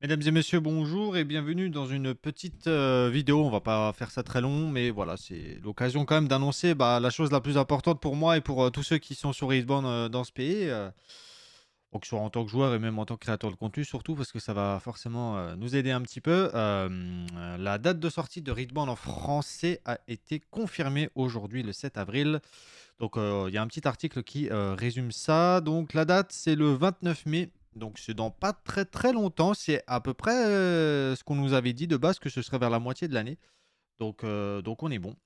Mesdames et messieurs, bonjour et bienvenue dans une petite vidéo. On va pas faire ça très long, mais voilà, c'est l'occasion quand même d'annoncer la chose la plus importante pour moi et pour tous ceux qui sont sur Eastbound dans ce pays. Donc, que ce soit en tant que joueur et même en tant que créateur de contenu, surtout parce que ça va forcément nous aider un petit peu. La date de sortie de Readbound en français a été confirmée aujourd'hui, le 7 avril. Donc, il y a un petit article qui résume ça. Donc, la date, c'est le 29 mai. Donc, c'est dans pas très très longtemps. C'est à peu près ce qu'on nous avait dit de base, que ce serait vers la moitié de l'année. Donc on est bon.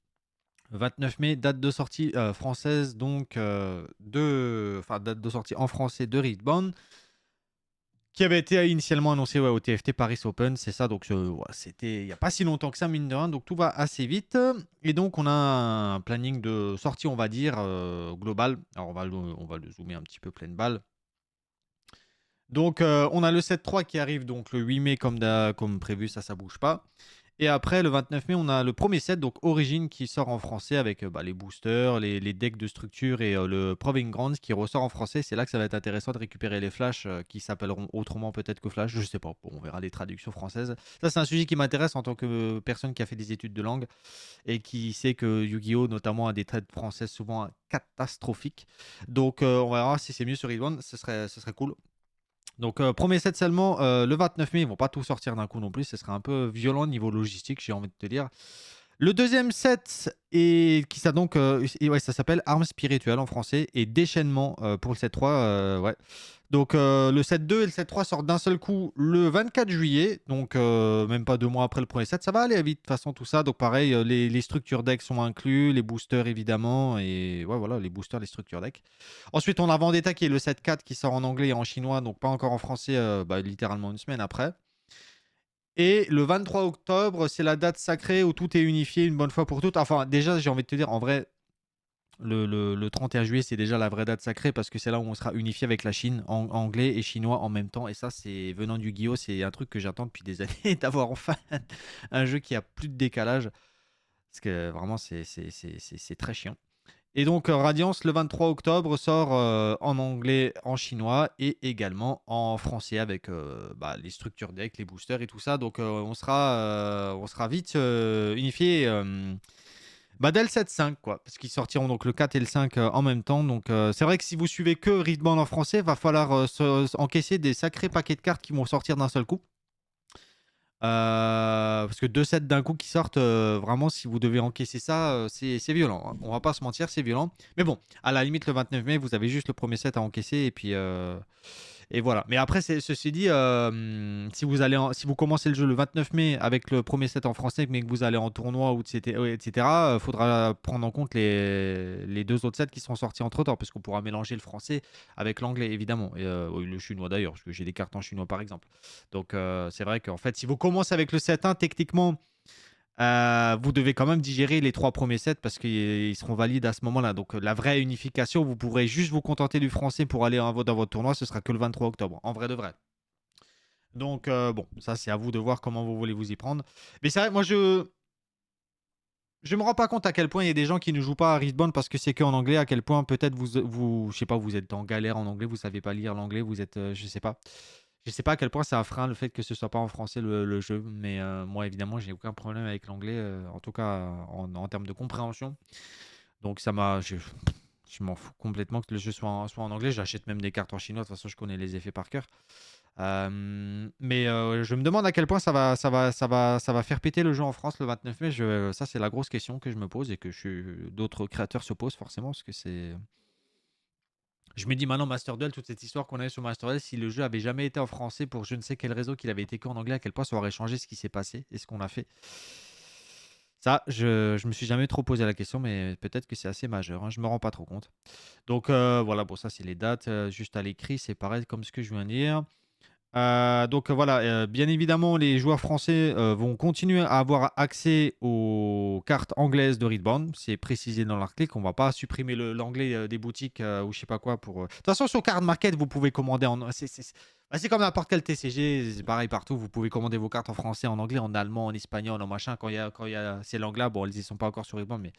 29 mai, date de sortie française, donc enfin, date de sortie en français de Readbound, qui avait été initialement annoncé au TFT Paris Open, c'est ça, donc ouais, c'était il n'y a pas si longtemps que ça, mine de rien, donc tout va assez vite. Et donc on a un planning de sortie, on va dire, global. Alors on va le zoomer un petit peu pleine balle. Donc on a le 7-3 qui arrive donc le 8 mai comme prévu, ça bouge pas. Et après, le 29 mai, on a le premier set, donc Origin, qui sort en français avec les boosters, les decks de structure et le Proving Grounds qui ressort en français. C'est là que ça va être intéressant de récupérer les flashs qui s'appelleront autrement peut-être que Flash. Je sais pas, bon, on verra les traductions françaises. Ça, c'est un sujet qui m'intéresse en tant que personne qui a fait des études de langue et qui sait que Yu-Gi-Oh! Notamment a des traits françaises souvent catastrophiques. Donc, on va voir si c'est mieux sur Read ce serait cool. Donc, premier set seulement le 29 mai. Ils vont pas tout sortir d'un coup non plus. Ce serait un peu violent niveau logistique, j'ai envie de te dire. Le deuxième set, qui ça donc, ouais, ça s'appelle Armes spirituelles en français et déchaînement pour le set 3. Ouais. Donc, le set 2 et le set 3 sortent d'un seul coup le 24 juillet. Donc, même pas 2 mois après le premier set. Ça va aller vite de toute façon, tout ça. Donc, pareil, les structures deck sont inclus, les boosters évidemment. Et ouais, voilà, les boosters, les structures deck. Ensuite, on a Vendetta qui est le set 4 qui sort en anglais et en chinois. Donc, pas encore en français, littéralement une semaine après. Et le 23 octobre, c'est la date sacrée où tout est unifié une bonne fois pour toutes. Enfin, déjà, j'ai envie de te dire, en vrai, le 31 juillet, c'est déjà la vraie date sacrée parce que c'est là où on sera unifié avec la Chine, en anglais et chinois en même temps. Et ça, c'est venant du Guillaume, c'est un truc que j'attends depuis des années, d'avoir enfin un jeu qui a plus de décalage. Parce que vraiment, c'est très chiant. Et donc, Radiance, le 23 octobre, sort en anglais, en chinois et également en français avec les structures deck, les boosters et tout ça. Donc, on sera vite unifié dès le 7-5, quoi. Parce qu'ils sortiront donc le 4 et le 5 en même temps. Donc, c'est vrai que si vous suivez que Readband en français, va falloir encaisser des sacrés paquets de cartes qui vont sortir d'un seul coup. Parce que 2 sets d'un coup qui sortent, vraiment si vous devez encaisser ça, c'est violent, hein. On va pas se mentir, c'est violent. Mais bon, à la limite le 29 mai, vous avez juste le premier set à encaisser et voilà. Mais après, ceci dit, si vous commencez le jeu le 29 mai avec le premier set en français, mais que vous allez en tournoi ou etc., faudra prendre en compte les 2 autres sets qui sont sortis entre-temps, parce qu'on pourra mélanger le français avec l'anglais évidemment et le chinois d'ailleurs, parce que j'ai des cartes en chinois par exemple. Donc, c'est vrai qu'en fait, si vous commencez avec le set 1, techniquement, vous devez quand même digérer les 3 premiers sets parce qu'ils seront valides à ce moment-là. Donc, la vraie unification, vous pourrez juste vous contenter du français pour aller dans votre tournoi. Ce sera que le 23 octobre, en vrai de vrai. Donc, bon, ça, c'est à vous de voir comment vous voulez vous y prendre. Mais c'est vrai, moi, je me rends pas compte à quel point il y a des gens qui ne jouent pas à Riftbound parce que c'est que en anglais. À quel point peut-être je sais pas, vous êtes en galère en anglais, vous savez pas lire l'anglais, vous êtes, je sais pas. Je sais pas à quel point c'est un frein le fait que ce soit pas en français le jeu, mais moi évidemment j'ai aucun problème avec l'anglais, en tout cas en termes de compréhension. Donc je m'en fous complètement que le jeu soit en anglais. J'achète même des cartes en chinois, de toute façon je connais les effets par cœur. Mais je me demande à quel point ça va faire péter le jeu en France le 29 mai. Ça c'est la grosse question que je me pose et que d'autres créateurs se posent forcément parce que c'est. Je me dis maintenant Master Duel, toute cette histoire qu'on a eu sur Master Duel, si le jeu avait jamais été en français pour je ne sais quel réseau, qu'il avait été qu'en anglais, à quel point ça aurait changé ce qui s'est passé et ce qu'on a fait. Ça, je me suis jamais trop posé la question, mais peut-être que c'est assez majeur, hein, je me rends pas trop compte. Donc voilà, bon ça c'est les dates, juste à l'écrit, c'est pareil comme ce que je viens de dire. Donc voilà, bien évidemment, les joueurs français vont continuer à avoir accès aux cartes anglaises de Readbound. C'est précisé dans l'article. On va pas supprimer l'anglais des boutiques ou je sais pas quoi pour. De toute façon, sur Card Market, vous pouvez commander en. C'est comme n'importe quel TCG, c'est pareil partout. Vous pouvez commander vos cartes en français, en anglais, en allemand, en espagnol, en machin. Quand il y a ces langues-là, bon, elles y sont pas encore sur Readbound, mais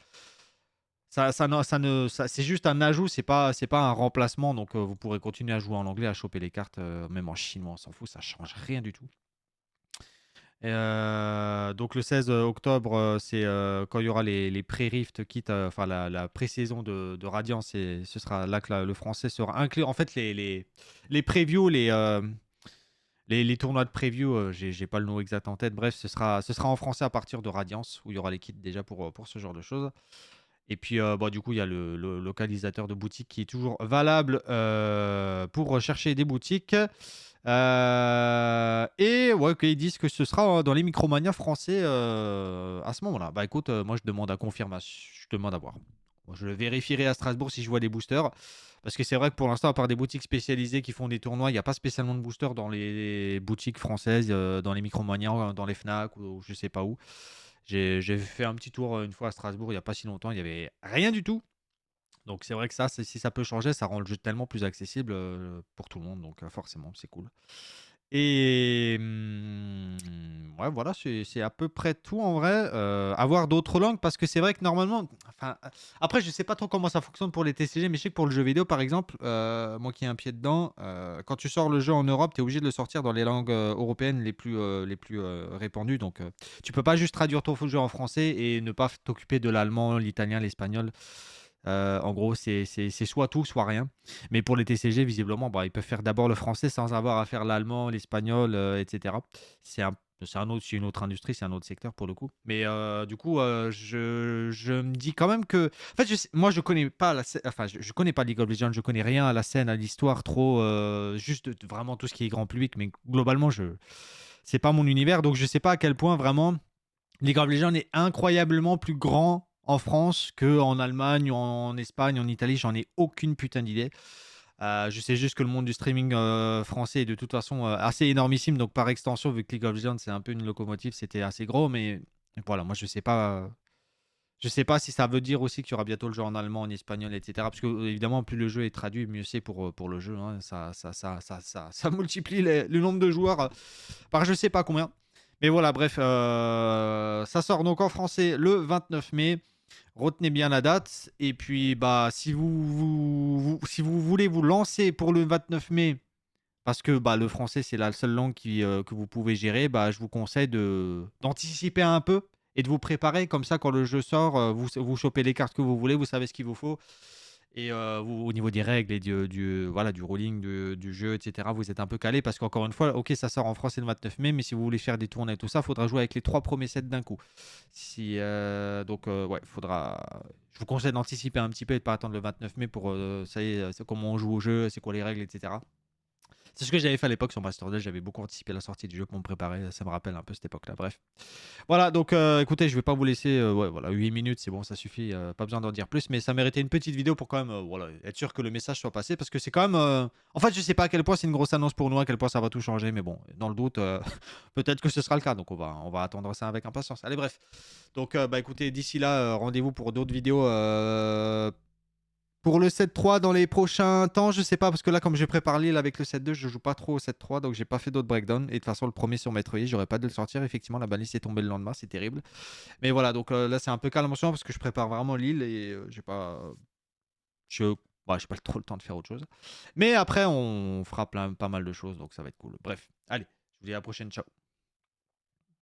c'est juste un ajout, c'est pas un remplacement. Donc vous pourrez continuer à jouer en anglais, à choper les cartes, même en chinois, on s'en fout, ça change rien du tout. Donc le 16 octobre, c'est quand il y aura les pré-Rift Kit, enfin la pré-saison de Radiance, et ce sera là que le français sera inclus. En fait, les previews, les tournois de preview, j'ai pas le nom exact en tête. Bref, ce sera en français à partir de Radiance, où il y aura les kits déjà pour ce genre de choses. Et puis, bah, du coup, il y a le localisateur de boutique qui est toujours valable pour chercher des boutiques. Et ouais, ils disent que ce sera dans les Micromania français à ce moment-là. Bah écoute, moi je demande à confirmation, je demande à voir. Moi, je vérifierai à Strasbourg si je vois des boosters. Parce que c'est vrai que pour l'instant, à part des boutiques spécialisées qui font des tournois, il n'y a pas spécialement de boosters dans les boutiques françaises, dans les Micromania, dans les Fnac ou je sais pas où. J'ai fait un petit tour une fois à Strasbourg il n'y a pas si longtemps, il n'y avait rien du tout. Donc c'est vrai que ça, si ça peut changer, ça rend le jeu tellement plus accessible pour tout le monde. Donc forcément, c'est cool. Et ouais, voilà, c'est à peu près tout en vrai. Avoir d'autres langues, parce que c'est vrai que normalement, enfin, après, je sais pas trop comment ça fonctionne pour les TCG, mais je sais que pour le jeu vidéo, par exemple, moi qui ai un pied dedans, quand tu sors le jeu en Europe, tu es obligé de le sortir dans les langues européennes les plus répandues. Donc, tu peux pas juste traduire ton jeu en français et ne pas t'occuper de l'allemand, l'italien, l'espagnol. En gros, c'est soit tout, soit rien. Mais pour les TCG, visiblement, bah, ils peuvent faire d'abord le français sans avoir à faire l'allemand, l'espagnol, etc. C'est un, c'est une autre industrie, c'est un autre secteur pour le coup. Mais du coup, je me dis quand même que. En fait, moi, je connais pas enfin, je connais pas League of Legends, je connais rien à la scène, à l'histoire, trop. Juste vraiment tout ce qui est grand public. Mais globalement, c'est pas mon univers. Donc, je sais pas à quel point vraiment League of Legends est incroyablement plus grand en France qu'en Allemagne, ou en Espagne, en Italie. J'en ai aucune putain d'idée. Je sais juste que le monde du streaming français est de toute façon assez énormissime. Donc par extension, vu que League of Legends c'est un peu une locomotive, c'était assez gros. Mais voilà, moi je sais pas. Je sais pas si ça veut dire aussi qu'il y aura bientôt le jeu en allemand, en espagnol, etc. Parce que évidemment, plus le jeu est traduit, mieux c'est pour le jeu, hein. Ça multiplie le nombre de joueurs par je sais pas combien. Mais voilà, bref, ça sort donc en français le 29 mai. Retenez bien la date. Et puis, bah, si vous voulez vous lancer pour le 29 mai, parce que bah, le français, c'est la seule langue que vous pouvez gérer, bah, je vous conseille d'anticiper un peu et de vous préparer. Comme ça, quand le jeu sort, vous chopez les cartes que vous voulez, vous savez ce qu'il vous faut. Et au niveau des règles et voilà, du rolling du jeu, etc., vous êtes un peu calé parce qu'encore une fois, ok, ça sort en français le 29 mai, mais si vous voulez faire des tournées et tout ça, il faudra jouer avec les 3 premiers sets d'un coup. Donc, ouais, faudra. Je vous conseille d'anticiper un petit peu et de pas attendre le 29 mai pour ça y est, c'est comment on joue au jeu, c'est quoi les règles, etc. C'est ce que j'avais fait à l'époque sur Master 2, j'avais beaucoup anticipé la sortie du jeu pour me préparer, ça me rappelle un peu cette époque-là. Bref. Voilà, donc écoutez, je vais pas vous laisser. Ouais, voilà, 8 minutes, c'est bon, ça suffit. Pas besoin d'en dire plus, mais ça méritait une petite vidéo pour quand même voilà, être sûr que le message soit passé. Parce que c'est quand même. En fait, je sais pas à quel point c'est une grosse annonce pour nous, à quel point ça va tout changer, mais bon, dans le doute, peut-être que ce sera le cas. Donc on va attendre ça avec impatience. Allez, bref. Donc, bah écoutez, d'ici là, rendez-vous pour d'autres vidéos. Pour le 7-3 dans les prochains temps, je sais pas, parce que là, comme je prépare l'île avec le 7-2, je joue pas trop au 7-3, donc j'ai pas fait d'autres breakdowns. Et de toute façon, le premier sur Metroid, j'aurais pas dû le sortir. Effectivement, la balise est tombée le lendemain, c'est terrible. Mais voilà, donc là, c'est un peu calme en ce moment parce que je prépare vraiment l'île et j'ai pas. Je. Bah, j'ai pas trop le temps de faire autre chose. Mais après, on fera pas mal de choses, donc ça va être cool. Bref, allez, je vous dis à la prochaine, ciao.